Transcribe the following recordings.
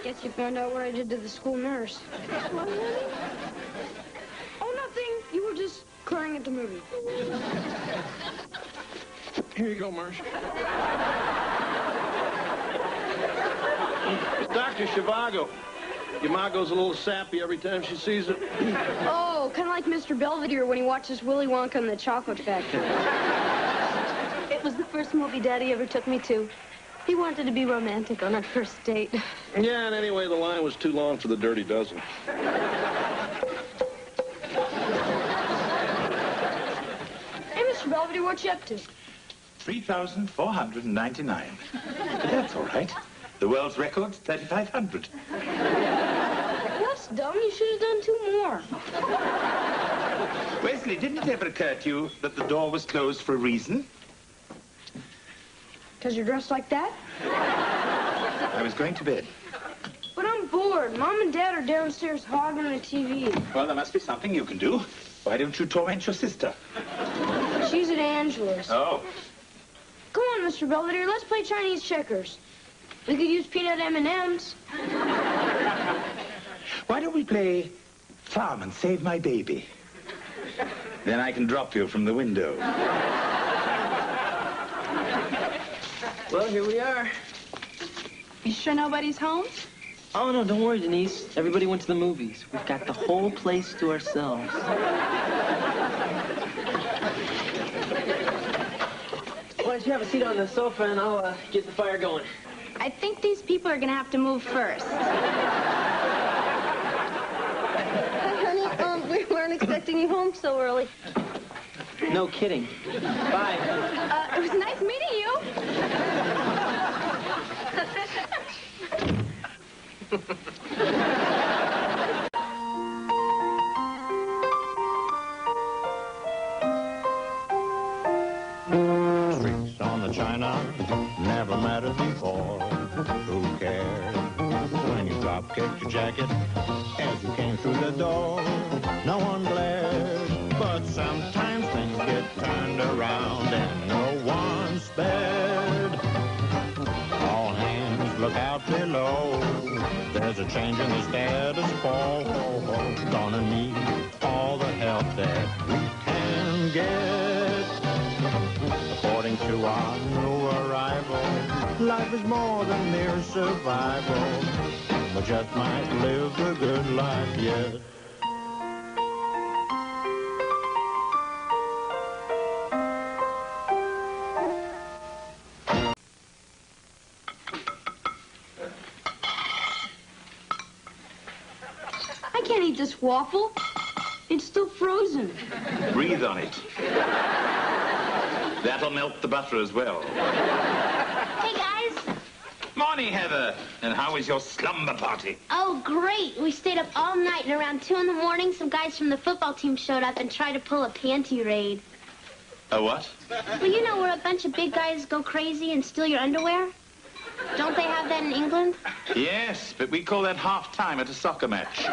Guess you found out what I did to the school nurse. What, honey? Oh, nothing. You were just crying at the movie. Here you go, Marsh. It's Dr. Zhivago. Your ma goes a little sappy every time she sees it. Oh, kind of like Mr. Belvedere when he watches Willy Wonka and the Chocolate Factory. It was the first movie Daddy ever took me to. He wanted to be romantic on our first date. Yeah, and anyway, the line was too long for the Dirty Dozen. Hey, Mr. Belvedere, what you up to? 3,499. But that's all right. The world's record's 3,500. That's dumb. You should have done 2 more. Wesley, didn't it ever occur to you that the door was closed for a reason? Because you're dressed like that? I was going to bed. But I'm bored. Mom and Dad are downstairs hogging the TV. Well, there must be something you can do. Why don't you torment your sister? She's at Angela's. Oh. Come on, Mr. Belvedere, let's play Chinese checkers. We could use peanut M&Ms. Why don't we play Farm and Save My Baby? Then I can drop you from the window. Well, here we are. You sure nobody's home? Oh, no, don't worry, Denise. Everybody went to the movies. We've got the whole place to ourselves. Why don't you have a seat on the sofa and I'll get the fire going. I think these people are going to have to move first. Hi, honey. We weren't expecting you home so early. No kidding. Bye. It was nice meeting you. 'Streaks on the china never mattered before. Who cared when you drop-kicked your jacket as you came through the door? No one glared, but sometimes things get turned around and no one's spared. All hands look out below. There's a change in the status quo. Gonna need all the help that we can get. According to our new arrival, life is more than mere survival. We just might live the good life yet. I can't eat this waffle. It's still frozen. Breathe on it. That'll melt the butter as well. Hey, guys. Morning, Heather. And how was your slumber party? Oh, great. We stayed up all night, and around 2 in the morning, some guys from the football team showed up and tried to pull a panty raid. A what? Well, you know where a bunch of big guys go crazy and steal your underwear? Don't they have that in England? Yes, but we call that half-time at a soccer match.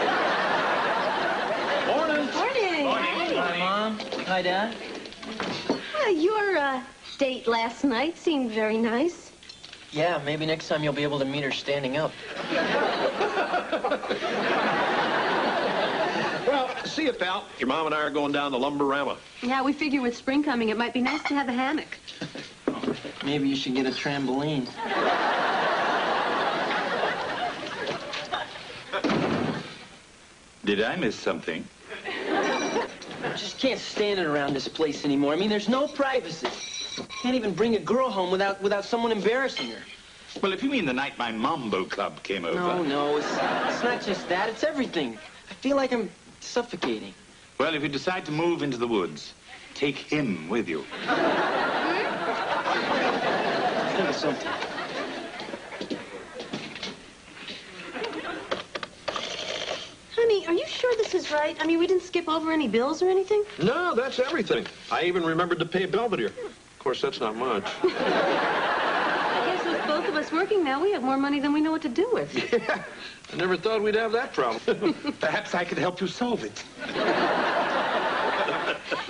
Morning. Morning. Morning. Hi, Mom. Hi, Dad. Your date last night seemed very nice. Yeah, maybe next time you'll be able to meet her standing up. Well, see you, pal. Your mom and I are going down to Lumberama. Yeah, we figure with spring coming, it might be nice to have a hammock. Maybe you should get a trampoline. Did I miss something? I just can't stand it around this place anymore. I mean, there's no privacy. Can't even bring a girl home without someone embarrassing her. Well, if you mean the night my Mambo Club came over... No, it's not just that. It's everything. I feel like I'm suffocating. Well, if you decide to move into the woods, take him with you. Think of something. Honey, are you sure this is right? I mean, we didn't skip over any bills or anything? No, that's everything. I even remembered to pay Belvedere. Of course, that's not much. I guess with both of us working now, we have more money than we know what to do with. Yeah, I never thought we'd have that problem. Perhaps I could help you solve it.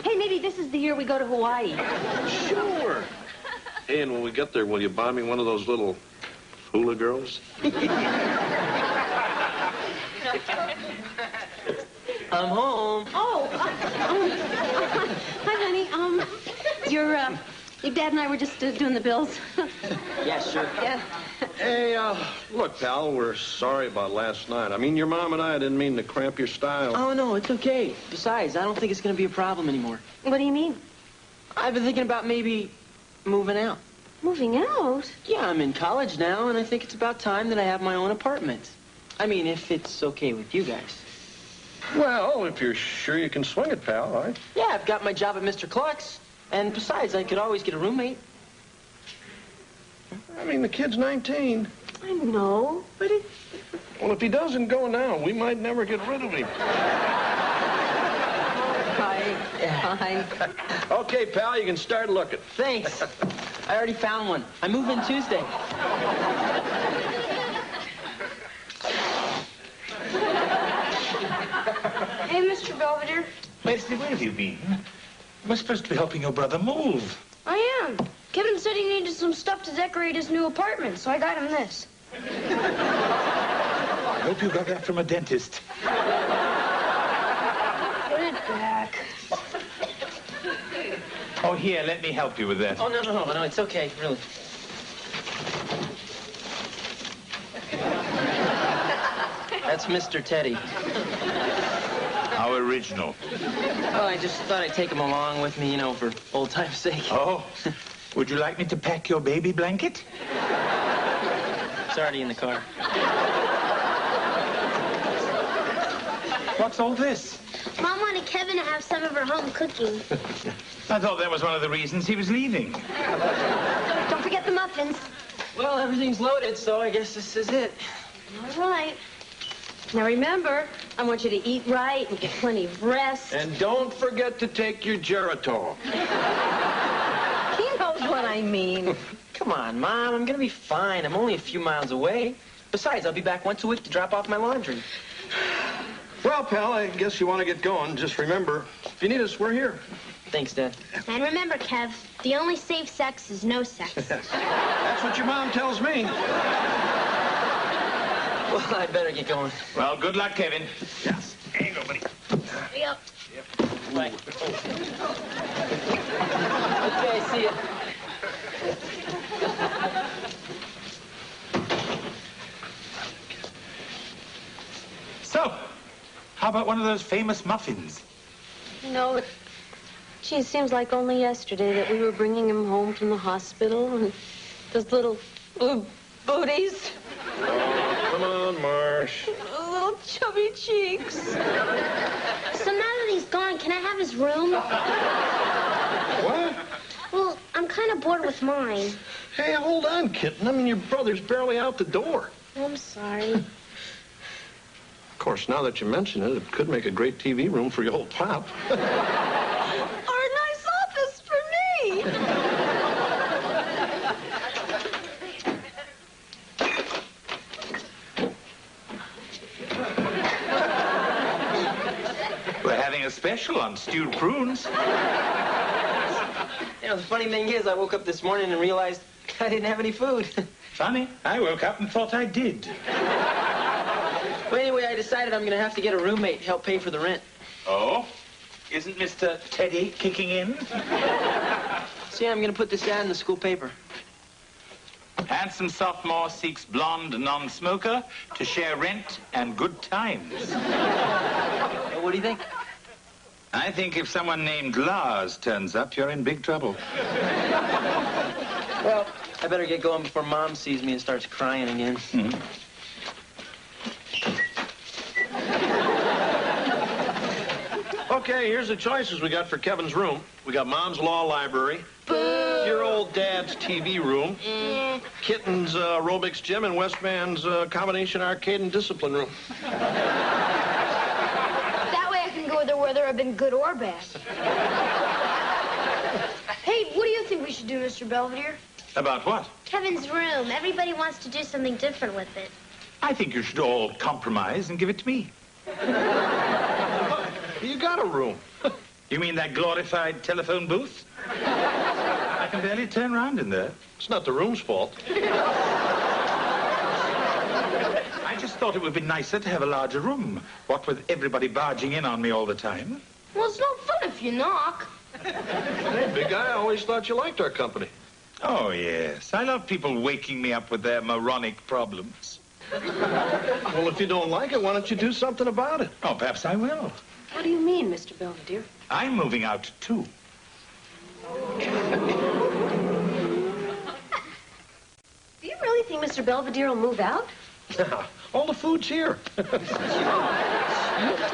Hey, maybe this is the year we go to Hawaii. Sure. Hey, and when we get there, will you buy me one of those little hula girls? I'm home. Oh, hi, honey. Your dad and I were just doing the bills. Yeah, sure. Yeah. Hey, look, pal, we're sorry about last night. I mean, your mom and I didn't mean to cramp your style. Oh, no, it's okay. Besides, I don't think it's going to be a problem anymore. What do you mean? I've been thinking about maybe moving out. Moving out? Yeah, I'm in college now, and I think it's about time that I have my own apartment. I mean, if it's okay with you guys. Well, if you're sure you can swing it, pal, all right? Yeah, I've got my job at Mr. Cluck's. And besides, I could always get a roommate. I mean, the kid's 19. I know, but it... Well, if he doesn't go now, we might never get rid of him. Fine. Okay, pal, you can start looking. Thanks. I already found one. I move in Tuesday. Hey, Mr. Belvedere. Leslie, where have you been? We're supposed to be helping your brother move. I am. Kevin said he needed some stuff to decorate his new apartment, so I got him this. I hope you got that from a dentist. Put it back. Oh, here, let me help you with that. Oh, no, it's okay, really. That's Mr. Teddy. How original. Oh, I just thought I'd take him along with me, you know, for old time's sake. Oh, would you like me to pack your baby blanket? It's already in the car. What's all this? Mom wanted Kevin to have some of her home cooking. I thought that was one of the reasons he was leaving. Don't forget the muffins. Well, everything's loaded, so I guess this is it. All right. Now remember, I want you to eat right and get plenty of rest. And don't forget to take your Geritol. He knows what I mean. Come on, Mom, I'm gonna be fine. I'm only a few miles away. Besides, I'll be back once a week to drop off my laundry. Well, pal, I guess you want to get going. Just remember, if you need us, we're here. Thanks, Dad. And remember, Kev, the only safe sex is no sex. That's what your mom tells me. Well, I better get going. Well, good luck, Kevin. Yes. Here you go, buddy. Yep. Bye. Okay, see ya. So, how about one of those famous muffins? You know, gee, it seems like only yesterday that we were bringing him home from the hospital, and those little booties. Oh, come on, Marsh. Little chubby cheeks. So now that he's gone, can I have his room? What? Well, I'm kind of bored with mine. Hey, hold on, kitten. I mean, your brother's barely out the door. I'm sorry. Of course, now that you mention it, it could make a great TV room for your old pop. Or a nice office for me. We're having a special on stewed prunes. You know, the funny thing is, I woke up this morning and realized I didn't have any food. Funny, I woke up and thought I did. But anyway, I decided I'm gonna have to get a roommate to help pay for the rent. Oh? Isn't Mr. Teddy kicking in? So yeah, I'm gonna put this ad in the school paper. Handsome sophomore seeks blonde non-smoker to share rent and good times. What do you think? I think if someone named Lars turns up, you're in big trouble. Well, I better get going before Mom sees me and starts crying again. Mm-hmm. Okay, here's the choices we got for Kevin's room. We got Mom's law library. Boo! Your old dad's TV room. Kitten's aerobics gym and Westman's combination arcade and discipline room. That way I can go there whether I've been good or bad. Hey, what do you think we should do, Mr. Belvedere? About what? Kevin's room. Everybody wants to do something different with it. I think you should all compromise and give it to me. You got a room. You mean that glorified telephone booth? I can barely turn around in there. It's not the room's fault. I I just thought it would be nicer to have a larger room. What with everybody barging in on me all the time. Well, it's no fun if you knock. Hey, big guy, I always thought you liked our company. Oh, yes. I love people waking me up with their moronic problems. Well, if you don't like it, why don't you do something about it? Oh, perhaps I will. What do you mean, Mr. Belvedere? I'm moving out, too. Do you really think Mr. Belvedere will move out? All the food's here. You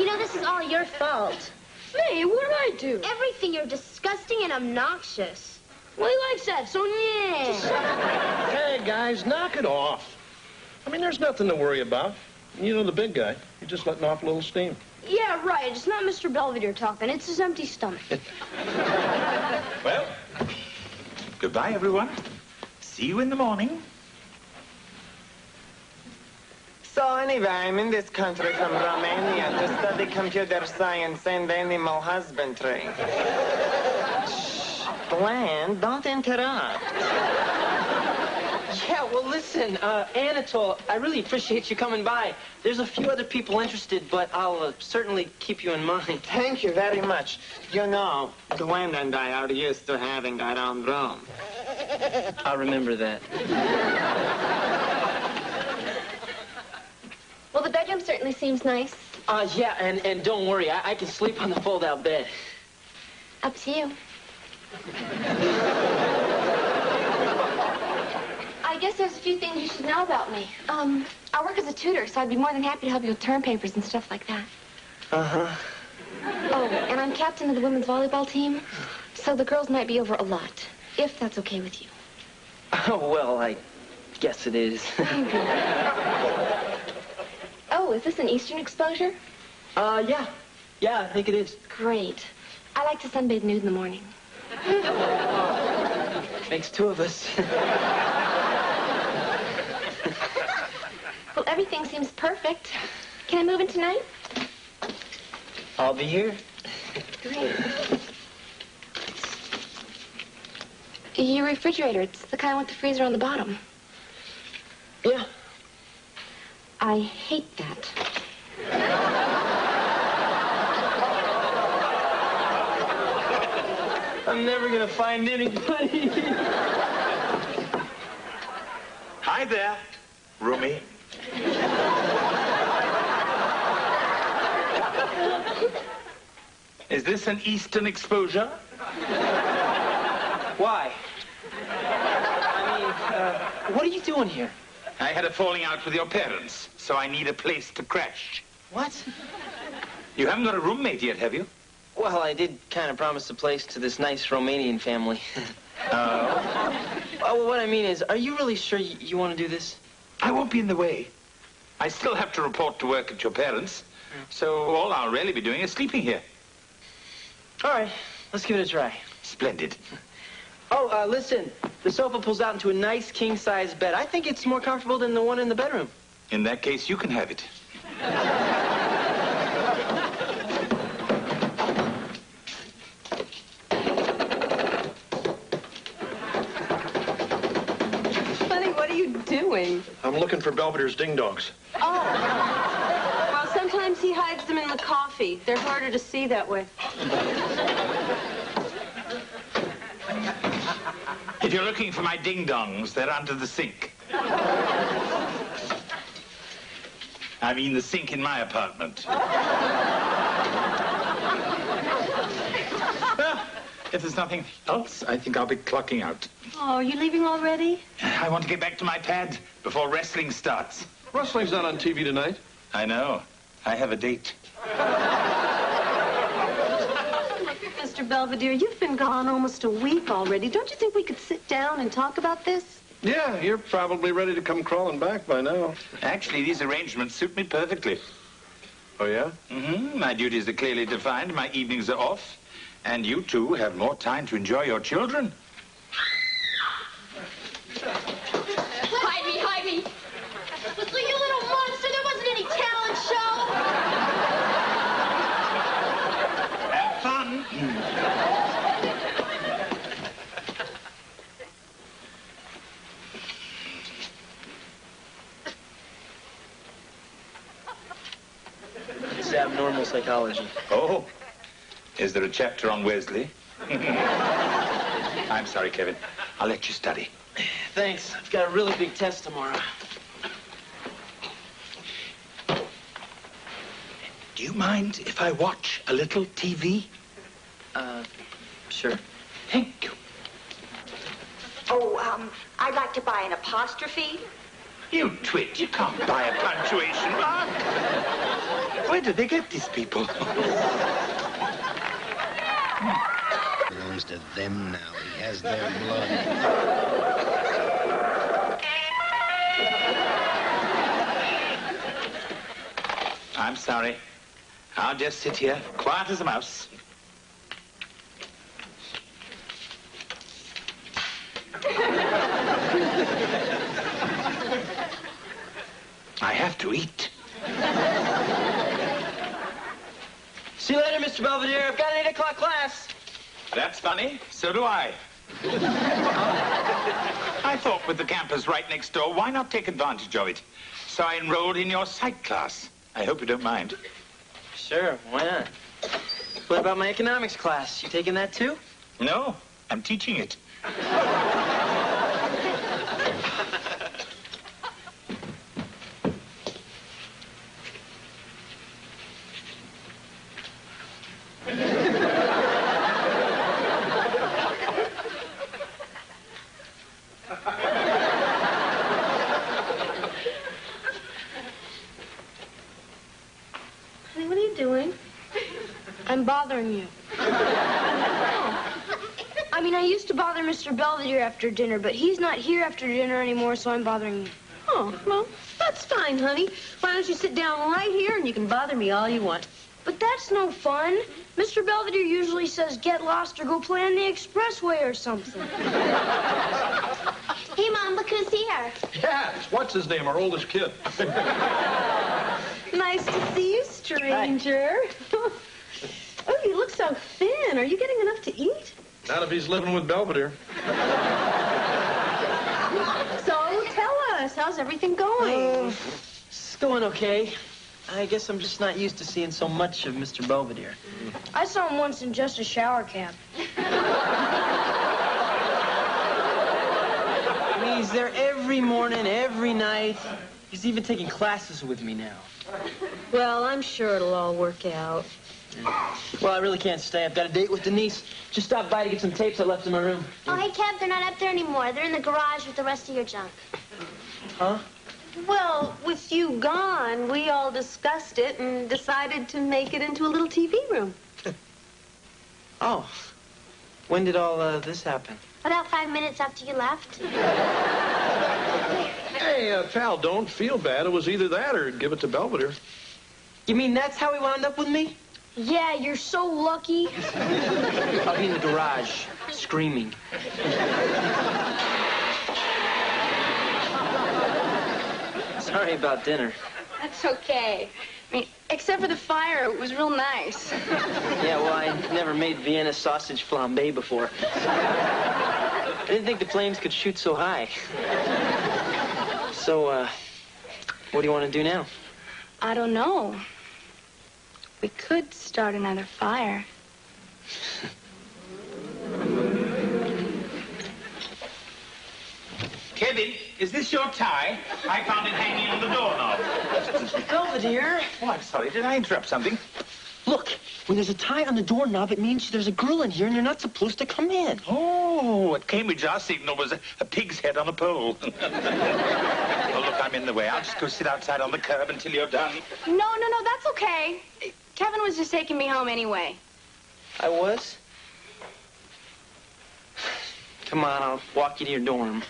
know, this is all your fault. Me, what did I do? Everything. You're disgusting and obnoxious. Well, he likes that, so yeah. Hey, guys, knock it off. I mean, there's nothing to worry about. You know the big guy. He's just letting off a little steam. Yeah, right. It's not Mr. Belvedere talking. It's his empty stomach. Well, goodbye, everyone. See you in the morning. So anyway, I'm in this country from Romania to study computer science and animal husbandry. Shh, Glenn, don't interrupt. Yeah, well, listen, Anatole, I really appreciate you coming by. There's a few other people interested, but I'll certainly keep you in mind. Thank you very much. You know, Glenn and I are used to having our own room. I'll remember that. Well, the bedroom certainly seems nice. Yeah, and don't worry, I can sleep on the fold-out bed. Up to you. I guess there's a few things you should know about me. I work as a tutor, so I'd be more than happy to help you with term papers and stuff like that. Uh-huh. Oh, and I'm captain of the women's volleyball team, so the girls might be over a lot, if that's okay with you. Oh, well, I guess it is. Oh, is this an Eastern exposure? Yeah. Yeah, I think it is. Great. I like to sunbathe nude in the morning. Makes two of us. Well, everything seems perfect. Can I move in tonight? I'll be here. Great. Your refrigerator, it's the kind with the freezer on the bottom. Yeah. I hate that. I'm never gonna find anybody. Hi there, roomie. Is this an Eastern exposure? Why? I mean, what are you doing here? I had a falling out with your parents, so I need a place to crash. What? You haven't got a roommate yet, have you? Well, I did kind of promise a place to this nice Romanian family. Oh? Well, what I mean is, are you really sure you want to do this? I won't be in the way. I still have to report to work at your parents, so all I'll really be doing is sleeping here. All right, let's give it a try. Splendid. Oh, listen, the sofa pulls out into a nice king-size bed. I think it's more comfortable than the one in the bedroom. In that case, you can have it. Honey, what are you doing? I'm looking for Belvedere's ding-dongs. Oh. Well, sometimes he hides them in the coffee. They're harder to see that way. If you're looking for my ding-dongs, they're under the sink. I mean the sink in my apartment. Well, if there's nothing else, I think I'll be clocking out. Oh, you leaving already? I want to get back to my pad before wrestling starts. Wrestling's not on TV tonight. I know. I have a date. Mr. Belvedere, you've been gone almost a week already. Don't you think we could sit down and talk about this? Yeah, you're probably ready to come crawling back by now. Actually, these arrangements suit me perfectly. Oh, yeah? Mm-hmm. My duties are clearly defined. My evenings are off. And you two have more time to enjoy your children. Hide me, hide me. So you little monster, there wasn't any talent show. Have fun. abnormal psychology. Oh, is there a chapter on Wesley? I'm sorry, Kevin. I'll let you study. Thanks. I've got a really big test tomorrow. Do you mind if I watch a little TV? Sure. Thank you. Oh, I'd like to buy an apostrophe. You twit, you can't buy a punctuation mark. Where do they get these people? Belongs to them now. He has their blood. I'm sorry. I'll just sit here, quiet as a mouse. I have to eat. See you later, Mr. Belvedere. I've got an 8 o'clock class. That's funny. So do I. I thought with the campus right next door, why not take advantage of it? So I enrolled in your psych class. I hope you don't mind. Sure, why not? What about my economics class? You taking that too? No, I'm teaching it. Honey, what are you doing? I'm bothering you. I mean, I used to bother Mr. Belvedere after dinner, but he's not here after dinner anymore, so I'm bothering you. Oh, well, that's fine, honey. Why don't you sit down right here and you can bother me all you want. But that's no fun. Mr. Belvedere usually says get lost or go play on the expressway or something. Hey, Mom, look who's here. Yeah, it's what's his name, our oldest kid. Nice to see you, stranger. Oh, you look so thin. Are you getting enough to eat? Not if he's living with Belvedere. So, tell us, how's everything going? It's going okay. I guess I'm just not used to seeing so much of Mr. Belvedere. I saw him once in just a shower cap. I mean, he's there every morning, every night. He's even taking classes with me now. Well, I'm sure it'll all work out. Well, I really can't stay. I've got a date with Denise. Just stopped by to get some tapes I left in my room. Oh, hey, Kev, they're not up there anymore. They're in the garage with the rest of your junk. Huh? Well, with you gone, we all discussed it and decided to make it into a little TV room. Oh. When did all this happen? About 5 minutes after you left. Hey, pal, don't feel bad. It was either that or give it to Belvedere. You mean that's how he wound up with me? Yeah, you're so lucky. I'll be in the garage, screaming. Sorry about dinner. That's okay. I mean, except for the fire, it was real nice. Yeah, well, I never made Vienna sausage flambe before. I didn't think the flames could shoot so high. So, what do you want to do now? I don't know. We could start another fire. Kevin, is this your tie? I found it hanging on the doorknob. Belvedere. Oh, I'm sorry. Did I interrupt something? Look, when there's a tie on the doorknob, it means there's a girl in here and you're not supposed to come in. Oh, at Cambridge, our signal was a pig's head on a pole. Oh, look, I'm in the way. I'll just go sit outside on the curb until you're done. No, that's okay. Kevin was just taking me home anyway. I was? Come on, I'll walk you to your dorm.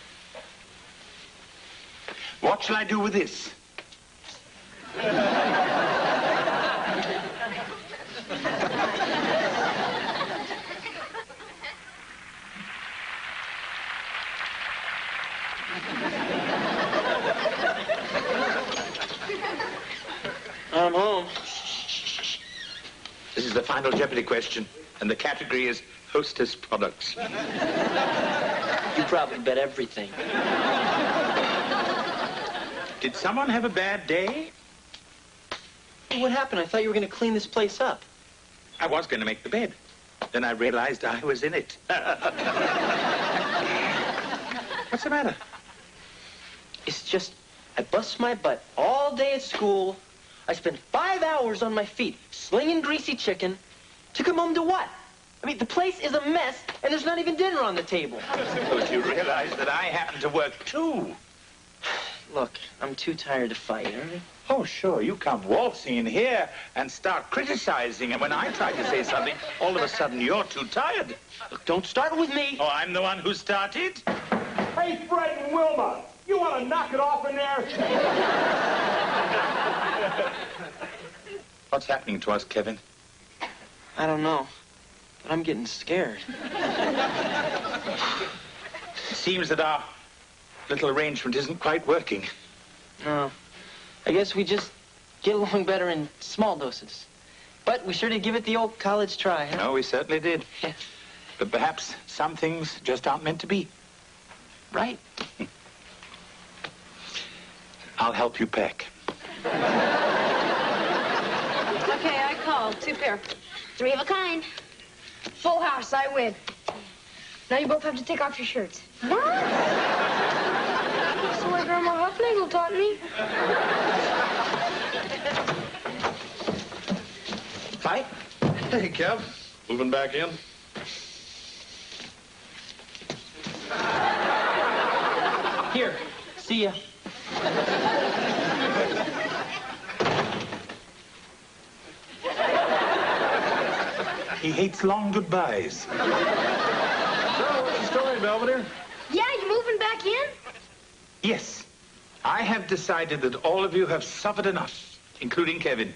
What shall I do with this? I'm home. This is the final Jeopardy question, and the category is hostess products. You probably bet everything. Did someone have a bad day? What happened? I thought you were going to clean this place up. I was going to make the bed. Then I realized I was in it. What's the matter? It's just, I bust my butt all day at school. I spent 5 hours on my feet slinging greasy chicken to come home to what? I mean, the place is a mess, and there's not even dinner on the table. Suppose you realize that I happen to work, too. Look, I'm too tired to fight, all right? Oh, sure, you come waltzing in here and start criticizing, and when I try to say something, all of a sudden you're too tired. Look, don't start with me. Oh, I'm the one who started? Hey, Fred and Wilma, you want to knock it off in there? What's happening to us, Kevin? I don't know, but I'm getting scared. It seems that our little arrangement isn't quite working. No. I guess we just get along better in small doses. But we sure did give it the old college try, huh? No, we certainly did. But perhaps some things just aren't meant to be. Right. I'll help you pack. Okay, I called. 2 pair. 3 of a kind. Full house, I win. Now you both have to take off your shirts. What? That's the way Grandma Huffnagel taught me. Hi. Hey, Kev. Moving back in? Here, see ya. He hates long goodbyes. So, what's the story, Belvedere? Yeah, you moving back in? Yes. I have decided that all of you have suffered enough, including Kevin.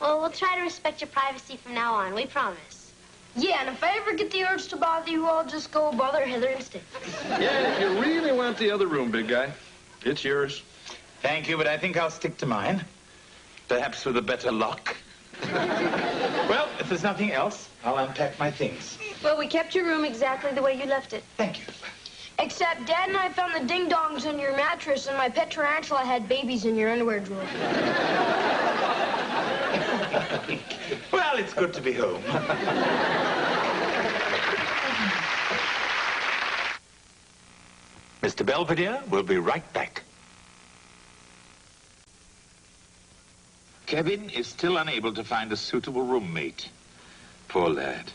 Well, we'll try to respect your privacy from now on. We promise. Yeah, and if I ever get the urge to bother you, I'll just go bother Heather instead. Yeah, if you really want the other room, big guy, it's yours. Thank you, but I think I'll stick to mine. Perhaps with a better lock. Well, if there's nothing else, I'll unpack my things. Well, we kept your room exactly the way you left it. Thank you. Except Dad and I found the ding-dongs in your mattress, and my pet tarantula had babies in your underwear drawer. Well, it's good to be home. Mr. Belvedere will be right back. Kevin is still unable to find a suitable roommate. Poor lad.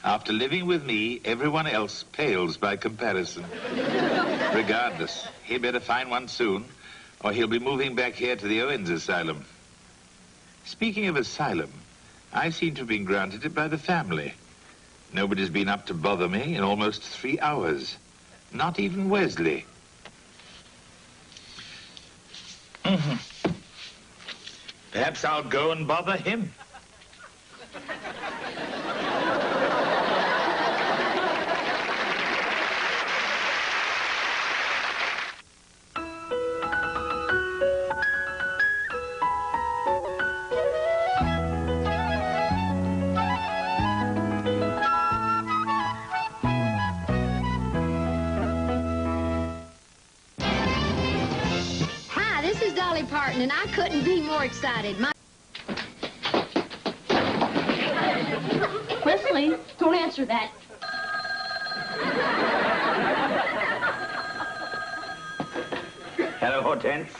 After living with me, everyone else pales by comparison. Regardless, he better find one soon, or he'll be moving back here to the Owens Asylum. Speaking of asylum, I seem to have been granted it by the family. Nobody's been up to bother me in almost 3 hours. Not even Wesley. Perhaps I'll go and bother him. And I couldn't be more excited. Wesley, don't answer that. Hello, Hortense.